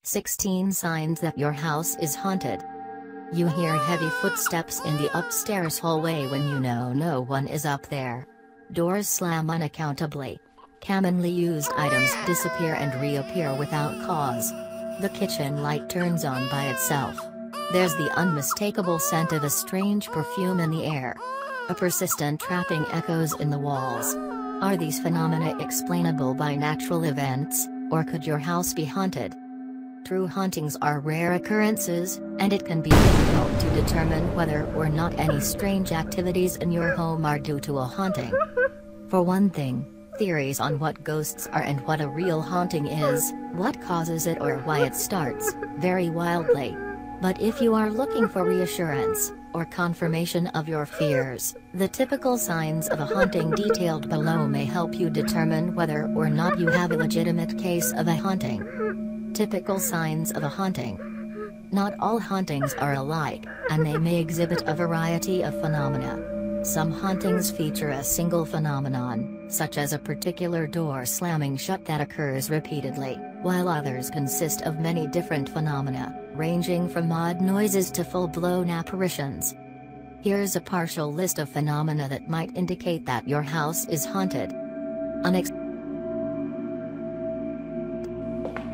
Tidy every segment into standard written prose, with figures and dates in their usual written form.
16 signs that your house is haunted. You hear heavy footsteps in the upstairs hallway when you know no one is up there. Doors slam unaccountably. Commonly used items disappear and reappear without cause. The kitchen light turns on by itself. There's the unmistakable scent of a strange perfume in the air. A persistent trapping echoes in the walls. Are these phenomena explainable by natural events, or could your house be haunted? True hauntings are rare occurrences, and it can be difficult to determine whether or not any strange activities in your home are due to a haunting. For one thing, theories on what ghosts are and what a real haunting is, what causes it or why it starts, vary wildly. But if you are looking for reassurance, or confirmation of your fears, the typical signs of a haunting detailed below may help you determine whether or not you have a legitimate case of a haunting. Typical signs of a haunting. Not all hauntings are alike, and they may exhibit a variety of phenomena. Some hauntings feature a single phenomenon, such as a particular door slamming shut that occurs repeatedly, while others consist of many different phenomena, ranging from odd noises to full-blown apparitions. Here's a partial list of phenomena that might indicate that your house is haunted.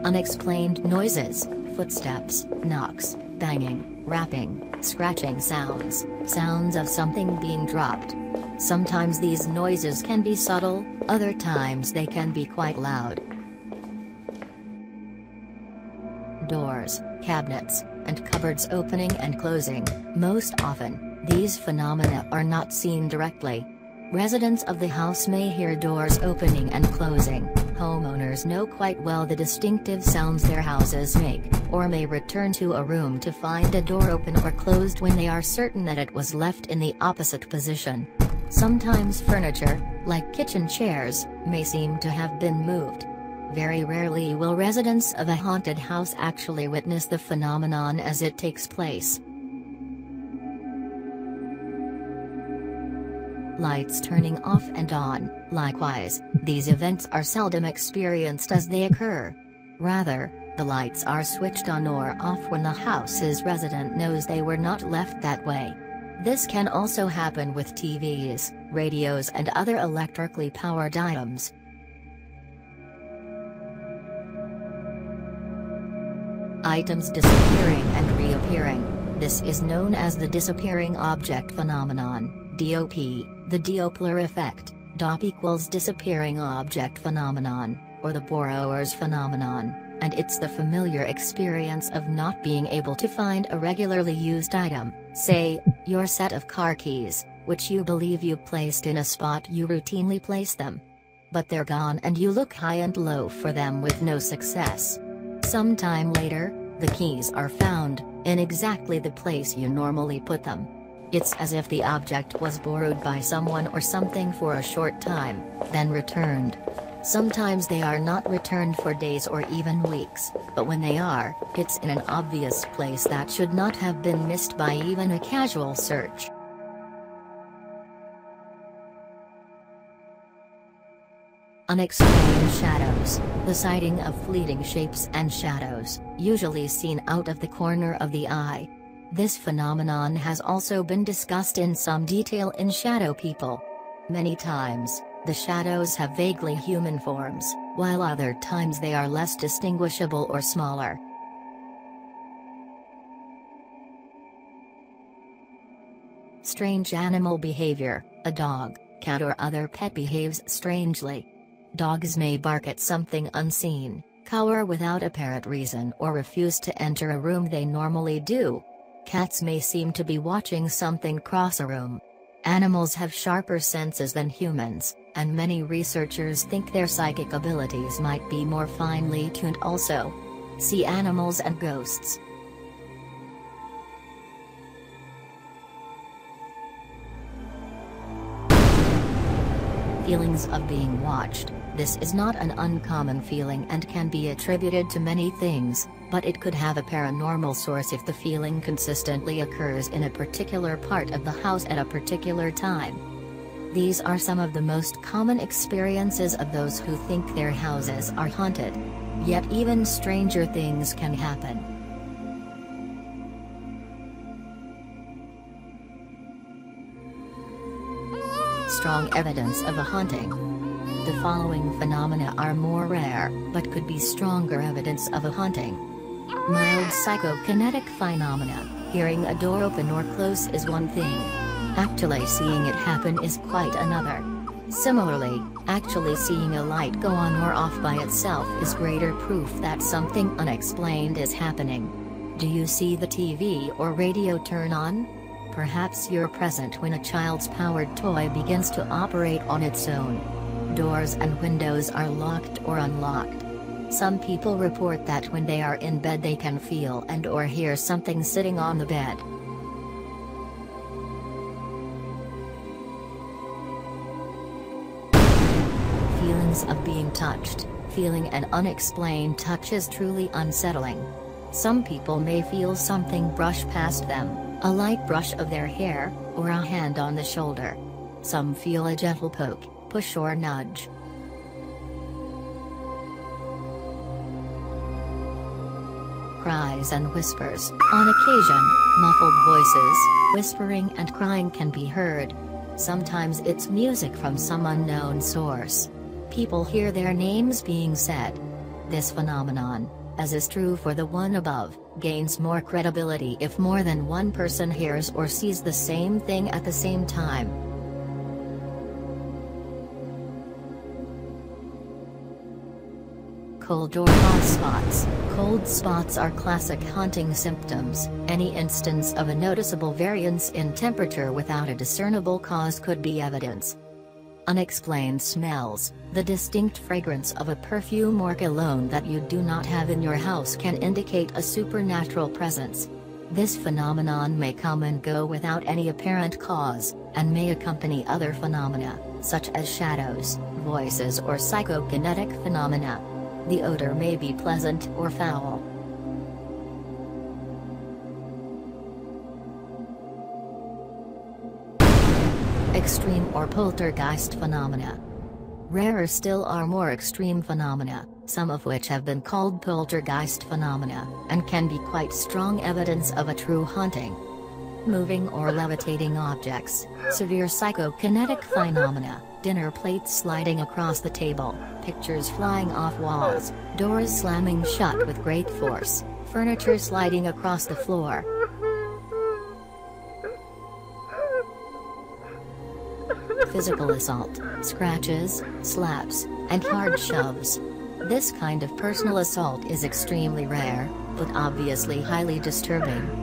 Unexplained noises, footsteps, knocks, banging, rapping, scratching sounds, sounds of something being dropped. Sometimes these noises can be subtle, other times they can be quite loud. Doors, cabinets, and cupboards opening and closing. Most often, these phenomena are not seen directly. Residents of the house may hear doors opening and closing. Homeowners know quite well the distinctive sounds their houses make, or may return to a room to find a door open or closed when they are certain that it was left in the opposite position. Sometimes furniture, like kitchen chairs, may seem to have been moved. Very rarely will residents of a haunted house actually witness the phenomenon as it takes place. Lights turning off and on. Likewise, these events are seldom experienced as they occur. Rather, the lights are switched on or off when the house's resident knows they were not left that way. This can also happen with TVs, radios and other electrically powered items. Items disappearing and reappearing. This is known as the disappearing object phenomenon, DOP, the Doppler effect. DOP equals disappearing object phenomenon, or the borrower's phenomenon, and it's the familiar experience of not being able to find a regularly used item, say, your set of car keys, which you believe you placed in a spot you routinely place them. But they're gone and you look high and low for them with no success. Sometime later, the keys are found, in exactly the place you normally put them. It's as if the object was borrowed by someone or something for a short time, then returned. Sometimes they are not returned for days or even weeks, but when they are, it's in an obvious place that should not have been missed by even a casual search. Unexplained shadows. The sighting of fleeting shapes and shadows, usually seen out of the corner of the eye. This phenomenon has also been discussed in some detail in Shadow People. Many times, the shadows have vaguely human forms, while other times they are less distinguishable or smaller. Strange animal behavior. A dog, cat or other pet behaves strangely. Dogs may bark at something unseen, cower without apparent reason or refuse to enter a room they normally do. Cats may seem to be watching something cross a room. Animals have sharper senses than humans, and many researchers think their psychic abilities might be more finely tuned also. See Animals and Ghosts. Feelings of being watched. This is not an uncommon feeling and can be attributed to many things, but it could have a paranormal source if the feeling consistently occurs in a particular part of the house at a particular time. These are some of the most common experiences of those who think their houses are haunted. Yet even stranger things can happen. Strong evidence of a haunting. The following phenomena are more rare, but could be stronger evidence of a haunting. Mild psychokinetic phenomena. Hearing a door open or close is one thing. Actually seeing it happen is quite another. Similarly, actually seeing a light go on or off by itself is greater proof that something unexplained is happening. Do you see the TV or radio turn on? Perhaps you're present when a child's powered toy begins to operate on its own. Doors and windows are locked or unlocked. Some people report that when they are in bed they can feel and/or hear something sitting on the bed. Feelings of being touched. Feeling an unexplained touch is truly unsettling. Some people may feel something brush past them, a light brush of their hair, or a hand on the shoulder. Some feel a gentle poke, push or nudge. Cries and whispers. On occasion, muffled voices, whispering and crying can be heard. Sometimes it's music from some unknown source. People hear their names being said. This phenomenon, as is true for the one above, gains more credibility if more than one person hears or sees the same thing at the same time. Cold or hot spots. Cold spots are classic haunting symptoms. Any instance of a noticeable variance in temperature without a discernible cause could be evidence. Unexplained smells. The distinct fragrance of a perfume or cologne that you do not have in your house can indicate a supernatural presence. This phenomenon may come and go without any apparent cause, and may accompany other phenomena, such as shadows, voices or psychokinetic phenomena. The odor may be pleasant or foul. Extreme or poltergeist phenomena. Rarer still are more extreme phenomena, some of which have been called poltergeist phenomena, and can be quite strong evidence of a true haunting. Moving or levitating objects, severe psychokinetic phenomena, dinner plates sliding across the table, pictures flying off walls, doors slamming shut with great force, furniture sliding across the floor. Physical assault, scratches, slaps, and hard shoves. This kind of personal assault is extremely rare, but obviously highly disturbing.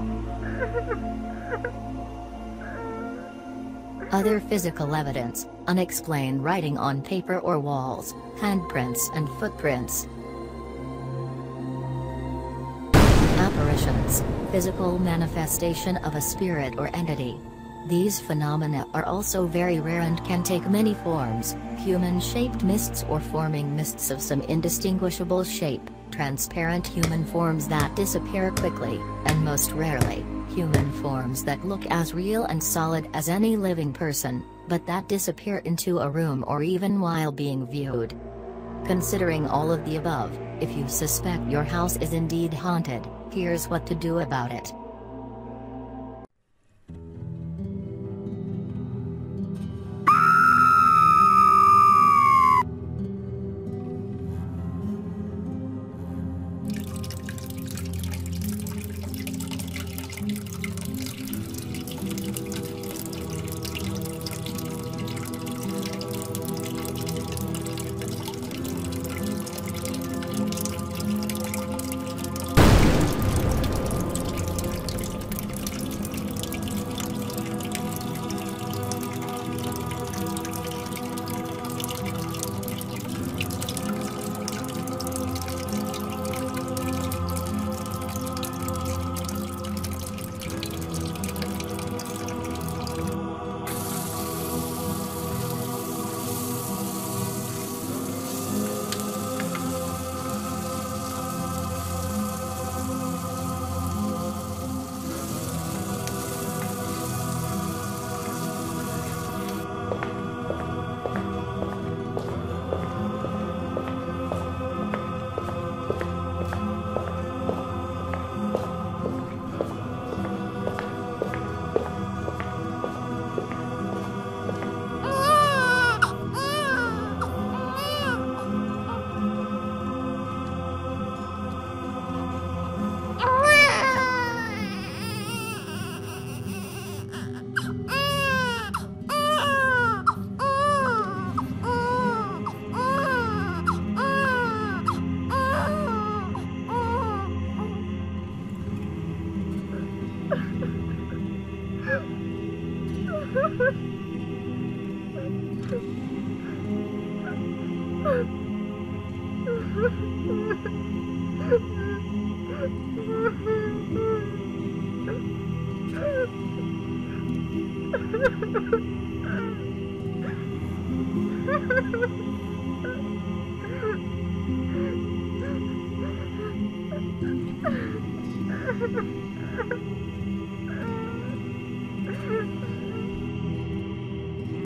Other physical evidence, unexplained writing on paper or walls, handprints and footprints. Apparitions, physical manifestation of a spirit or entity. These phenomena are also very rare and can take many forms: human-shaped mists or forming mists of some indistinguishable shape, transparent human forms that disappear quickly, and most rarely, human forms that look as real and solid as any living person, but that disappear into a room or even while being viewed. Considering all of the above, if you suspect your house is indeed haunted, here's what to do about it.